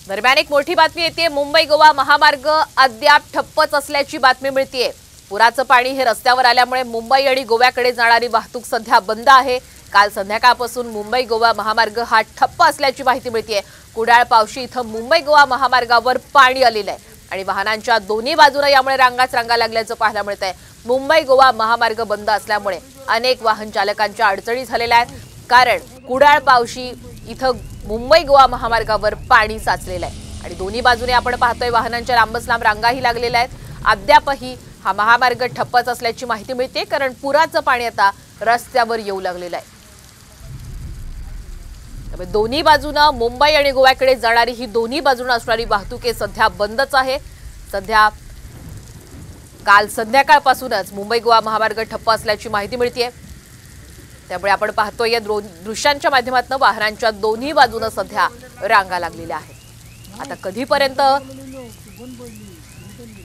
दरम्यान एक मोठी बातमी येते। मुंबई गोवा महामार्ग अद्याप ठप्पच असल्याची बातमी मिळतेय। पुराचं पाणी हे रस्त्यावर आल्यामुळे मुंबई आणि गोव्याकडे जाणारी वाहतूक सध्या बंद आहे। काल संध्याकाळपासून मुंबई गोवा महामार्ग हा ठप्प असल्याची माहिती मिळतेय। कुडाळ पावशी इथं मुंबई गोवा महामार्गावर पाणी आलेलं आहे आणि वाहनांच्या दोन्ही बाजूने यामुळे रांगा लागल्याचं पाहायला मिळतंय। मुंबई गोवा महामार्ग बंद असल्यामुळे अनेक वाहन चालकांच्या अडचणी झालेल्या आहेत, कारण कुडाळ पावशी इथं मुंबई गोवा महामार्गावर पाणी साचलेलं आहे आणि दोन्ही बाजूने आपण पाहतोय वाहनांच्या लांबच लांब लागलेल्या आहेत। अद्यापही हा महामार्ग ठप्पच असल्याची माहिती मिळते, कारण पुराचं पाणी आता रस्त्यावर येऊ लागलेलं आहे। त्यामुळे दोन्ही बाजूने मुंबई आणि गोव्याकडे जाणारी ही दोन्ही बाजूने असणारी वाहतूक सध्या बंदच आहे। सध्या काल संध्याकाळपासूनच मुंबई गोवा महामार्ग ठप्प असल्याची माहिती मिळते। त्यामुळे आपण पाहतोय या दृश्यांच्या माध्यमातून वाहनांच्या दोन्ही बाजूने सध्या रांगा लागलेल्या आहेत। आता कधीपर्यंत